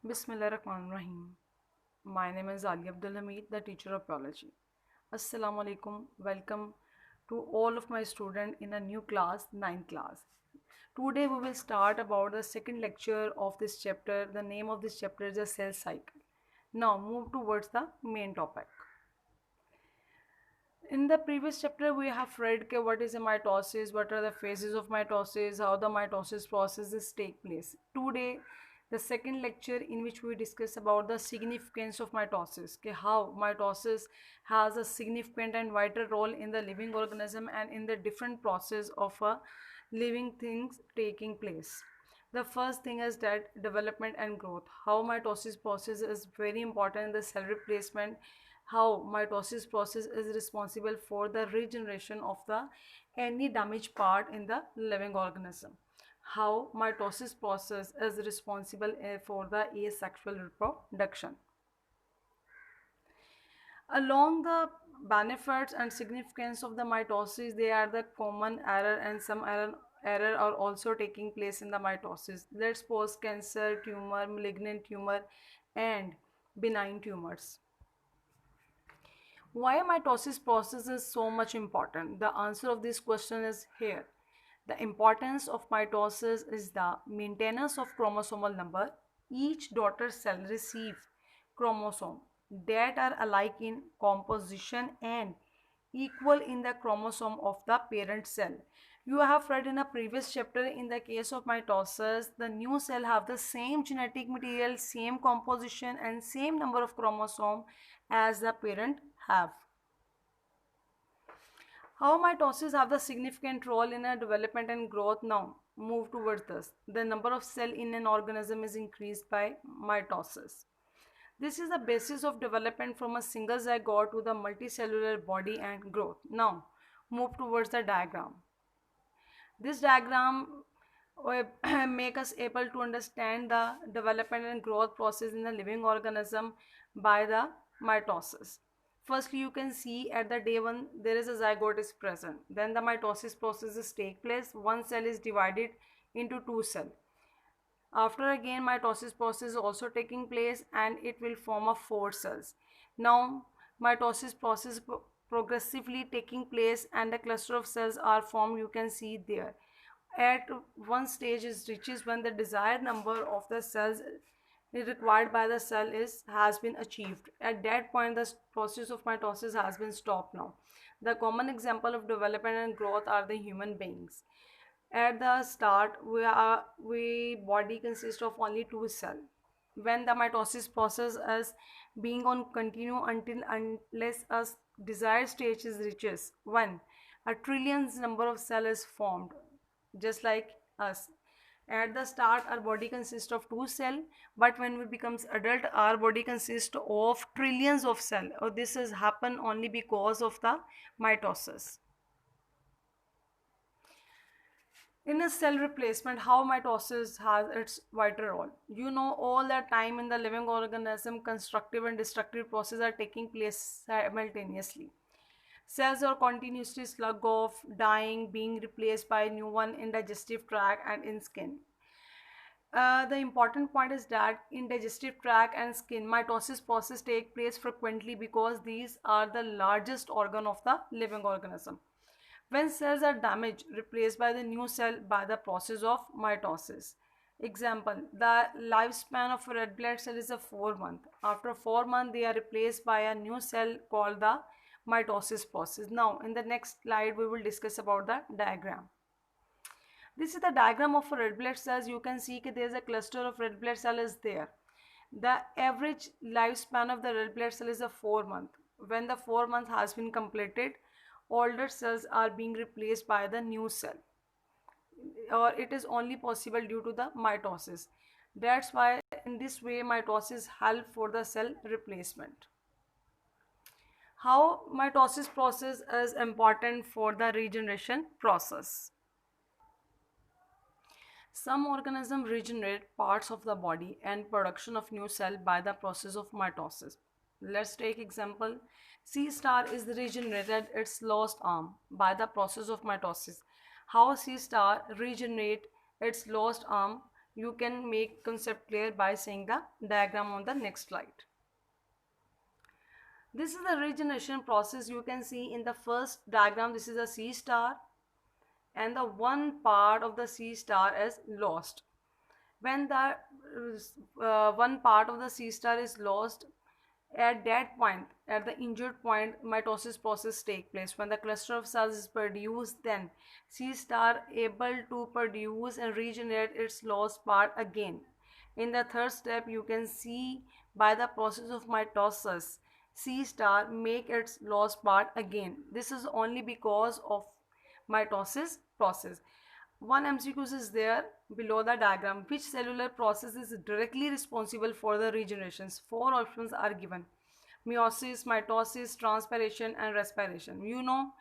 Bismillahirrahmanirrahim. My name is Ali Abdul Hamid, the teacher of biology. Assalamu alaikum. Welcome to all of my students in a new class, ninth class. Today we will start about the second lecture of this chapter. The name of this chapter is the cell cycle. Now move towards the main topic. In the previous chapter, we have read what is a mitosis, what are the phases of mitosis, how the mitosis processes take place. Today, the second lecture in which we discuss about the significance of mitosis, how mitosis has a significant and vital role in the living organism and in the different process of a living things taking place. The first thing is that development and growth. How mitosis process is very important in the cell replacement, how mitosis process is responsible for the regeneration of the any damaged part in the living organism, how mitosis process is responsible for the asexual reproduction. Along the benefits and significance of the mitosis, they are the common error and some error are also taking place in the mitosis. Let's suppose cancer, tumor, malignant tumor and benign tumors. Why mitosis process is so much important? The answer of this question is here. The importance of mitosis is the maintenance of chromosomal number. Each daughter cell receives chromosome that are alike in composition and equal in the chromosome of the parent cell. You have read in a previous chapter, in the case of mitosis, the new cell have the same genetic material, same composition and same number of chromosome as the parent have. How mitosis have the significant role in a development and growth? Now move towards this. The number of cell in an organism is increased by mitosis. This is the basis of development from a single zygote to the multicellular body and growth. Now move towards the diagram. This diagram make us able to understand the development and growth process in the living organism by the mitosis. Firstly, you can see at the day 1 there is a zygote is present. Then the mitosis processes take place. One cell is divided into two cells. After again mitosis process is also taking place and it will form a four cells. Now mitosis process progressively taking place and a cluster of cells are formed, you can see there. At one stage is reaches when the desired number of the cells required by the cell has been achieved. At that point the process of mitosis has been stopped now. The common example of development and growth are the human beings. At the start we body consists of only two cells. When the mitosis process is being on continue until unless a desired stage is reaches, one a trillions number of cells is formed, just like us. At the start our body consists of two cells, but when we becomes adult our body consists of trillions of cells. This has happened only because of the mitosis. In a cell replacement, how mitosis has its vital role. You know, all the time in the living organism, constructive and destructive processes are taking place simultaneously. Cells are continuously slug off, dying, being replaced by new one in digestive tract and in skin. The important point is that in digestive tract and skin, mitosis process take place frequently because these are the largest organ of the living organism. When cells are damaged, replaced by the new cell by the process of mitosis. Example, the lifespan of a red blood cell is a 4 month. After 4 months, they are replaced by a new cell called the mitosis process. Now, in the next slide, we will discuss about the diagram. This is the diagram of a red blood cells. You can see that there is a cluster of red blood cell is there. The average lifespan of the red blood cell is a 4 month. When the 4 months has been completed, older cells are being replaced by the new cell, or it is only possible due to the mitosis. That's why in this way mitosis help for the cell replacement. How mitosis process is important for the regeneration process. Some organisms regenerate parts of the body and production of new cell by the process of mitosis. Let's take example. Sea star is regenerated its lost arm by the process of mitosis. How sea star regenerate its lost arm? You can make concept clear by seeing the diagram on the next slide. This is the regeneration process. You can see in the first diagram, this is a C star, and the one part of the C star is lost. When the one part of the C star is lost, at that point, at the injured point, mitosis process take place. When the cluster of cells is produced, then C star able to produce and regenerate its lost part again. In the third step, you can see by the process of mitosis, C star make its lost part again. This is only because of mitosis process. One MCQ is there below the diagram. Which cellular process is directly responsible for the regenerations? Four options are given: meiosis, mitosis, transpiration, and respiration. You know,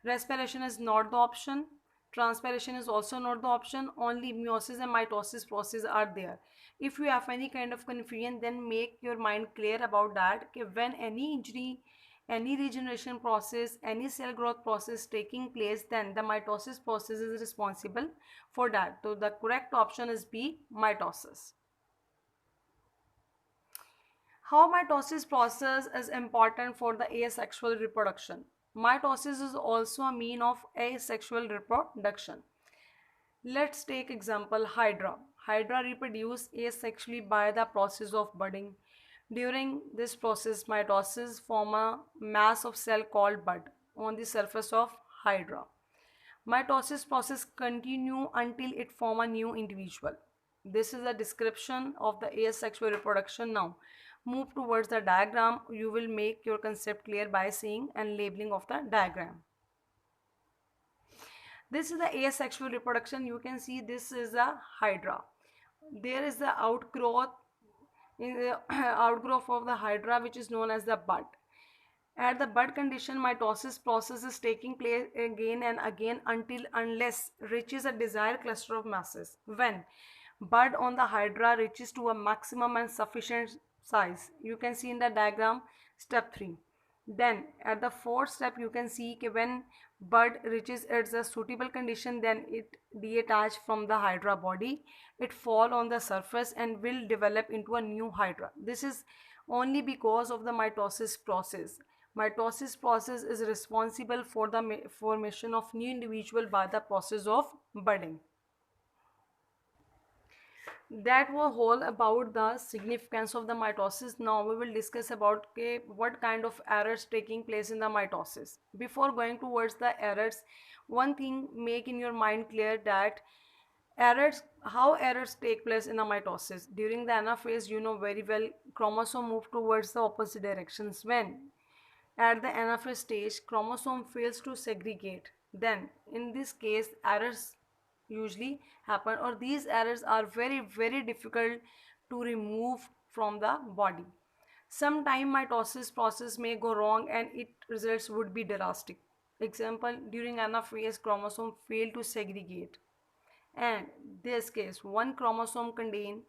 respiration is not the option. Transpiration is also not the option. Only meiosis and mitosis process are there. If you have any kind of confusion, then make your mind clear about that. Okay, when any injury, any regeneration process, any cell growth process taking place, then the mitosis process is responsible for that. So the correct option is B, mitosis. How mitosis process is important for the asexual reproduction? Mitosis is also a mean of asexual reproduction. Let's take example Hydra. Hydra reproduce asexually by the process of budding. During this process, mitosis form a mass of cell called bud on the surface of Hydra. Mitosis process continue until it form a new individual. This is a description of the asexual reproduction. Now, move towards the diagram. You will make your concept clear by seeing and labeling of the diagram. This is the asexual reproduction. You can see this is a hydra. There is the outgrowth in the outgrowth of the hydra, which is known as the bud. At the bud condition, mitosis process is taking place again and again until unless reaches a desired cluster of masses. When bud on the hydra reaches to a maximum and sufficient size, you can see in the diagram step 3. Then at the fourth step, you can see when bud reaches its a suitable condition, then it detach from the hydra body, it fall on the surface and will develop into a new hydra. This is only because of the mitosis process. Mitosis process is responsible for the formation of new individual by the process of budding. That was all about the significance of the mitosis. Now we will discuss about what kind of errors taking place in the mitosis. Before going towards the errors, one thing make in your mind clear that how errors take place in the mitosis. During the anaphase, you know very well, chromosome move towards the opposite directions. When at the anaphase stage, chromosome fails to segregate, then in this case errors usually happen, or these errors are very difficult to remove from the body. Sometime mitosis process may go wrong and its results would be drastic. Example, during anaphase, chromosome fail to segregate, and this case one chromosome contain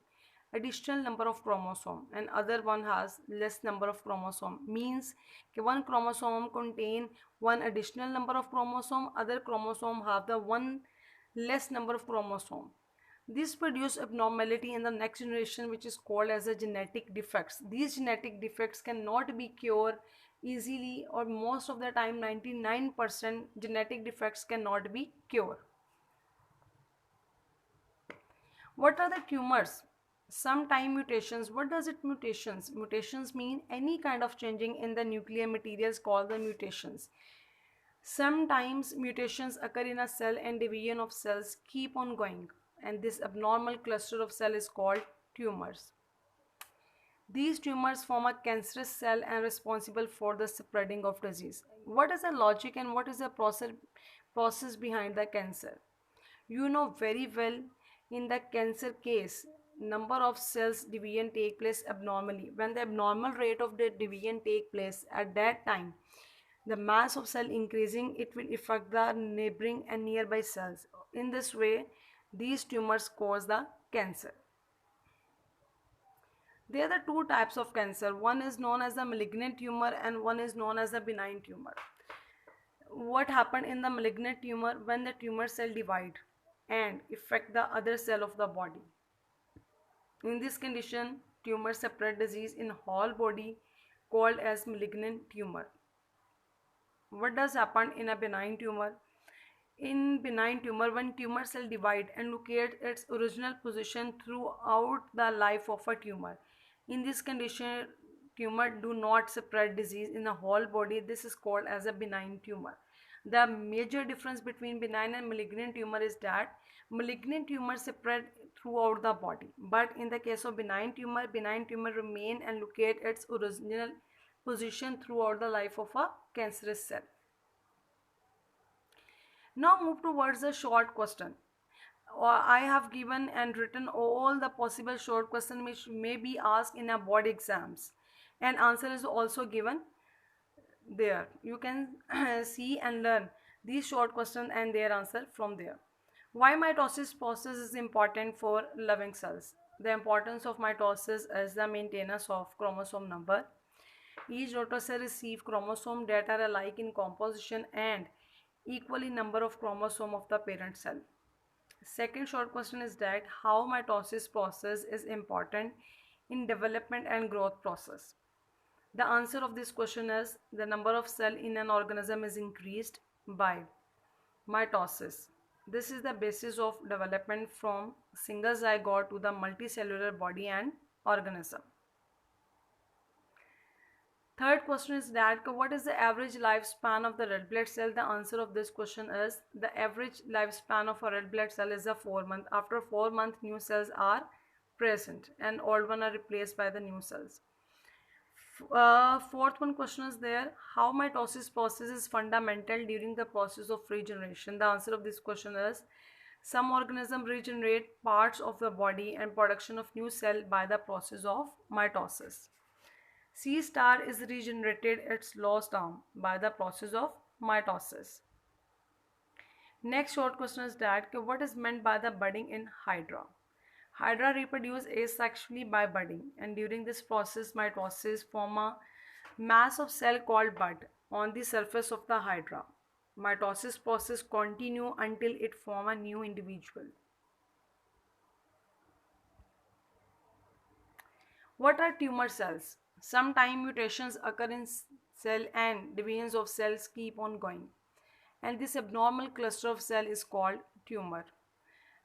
additional number of chromosome and other one has less number of chromosome. Means one chromosome contain one additional number of chromosome, other chromosome have the one less number of chromosome. This produce abnormality in the next generation, which is called as a genetic defects. These genetic defects cannot be cured easily, or most of the time 99% genetic defects cannot be cured. What are the tumors? Sometime mutations. What does it mutations? Mutations mean any kind of changing in the nuclear materials called the mutations. Sometimes mutations occur in a cell and division of cells keep on going, and this abnormal cluster of cell is called tumors. These tumors form a cancerous cell and responsible for the spreading of disease. What is the logic and what is the process behind the cancer? You know very well, in the cancer case, number of cells division take place abnormally. When the abnormal rate of the division take place, at that time the mass of cell increasing, it will affect the neighboring and nearby cells. In this way, these tumors cause the cancer. There are the two types of cancer. One is known as the malignant tumor and one is known as the benign tumor. What happened in the malignant tumor? When the tumor cell divide and affect the other cell of the body. In this condition, tumor spread disease in whole body called as malignant tumor. What does happen in a benign tumor? In benign tumor, when tumor cell divide and locate its original position throughout the life of a tumor. In this condition, tumor do not spread disease in the whole body. This is called as a benign tumor. The major difference between benign and malignant tumor is that malignant tumor spread throughout the body. But in the case of benign tumor remain and locate its original position throughout the life of a cancerous cell. Now move towards a short question. I have given and written all the possible short questions which may be asked in a board exams, and answer is also given there. You can see and learn these short questions and their answer from there. Why mitosis process is important for living cells? The importance of mitosis is the maintenance of chromosome number. Each daughter cell receive chromosome that are alike in composition and equally number of chromosome of the parent cell. Second short question is that how mitosis process is important in development and growth process. The answer of this question is the number of cell in an organism is increased by mitosis. This is the basis of development from single zygote to the multicellular body and organism. Third question is that what is the average lifespan of the red blood cell? The answer of this question is the average lifespan of a red blood cell is a 4 month. After 4 months, new cells are present and old ones are replaced by the new cells. Fourth one question is there, how mitosis process is fundamental during the process of regeneration? The answer of this question is some organisms regenerate parts of the body and production of new cell by the process of mitosis. C star is regenerated, it's lost down by the process of mitosis. Next short question is that what is meant by the budding in Hydra? Hydra reproduce asexually by budding, and during this process mitosis form a mass of cell called bud on the surface of the Hydra. Mitosis process continue until it form a new individual. What are tumor cells? Sometimes mutations occur in cell and divisions of cells keep on going, and this abnormal cluster of cell is called tumor.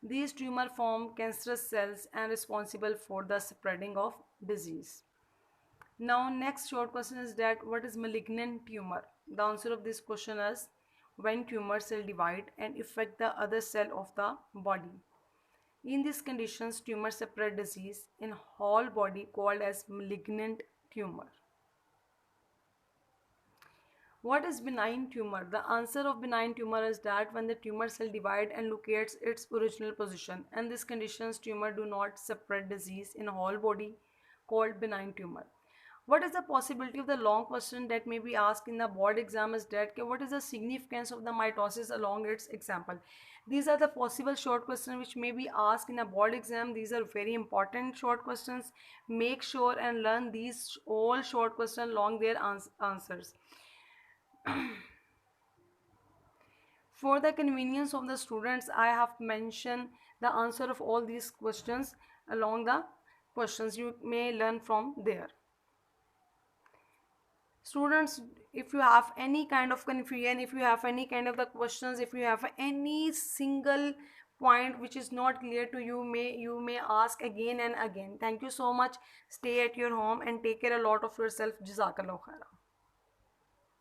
These tumors form cancerous cells and responsible for the spreading of disease. Now next short question is that what is malignant tumor? The answer of this question is when tumor cell divide and affect the other cell of the body. In these conditions, tumor spread disease in whole body called as malignant tumor. What is benign tumor? The answer of benign tumor is that when the tumor cell divide and locates its original position. In these conditions, tumor do not spread disease in whole body called benign tumor. What is the possibility of the long question that may be asked in the board exam is that what is the significance of the mitosis along its example? These are the possible short questions which may be asked in a board exam. These are very important short questions. Make sure and learn these all short questions along their answers. For the convenience of the students, I have mentioned the answer of all these questions along the questions. You may learn from there. Students, if you have any kind of confusion, if you have any kind of the questions, if you have any single point which is not clear to you, you may ask again and again. Thank you so much. Stay at your home and take care a lot of yourself. Jazakallah khaira.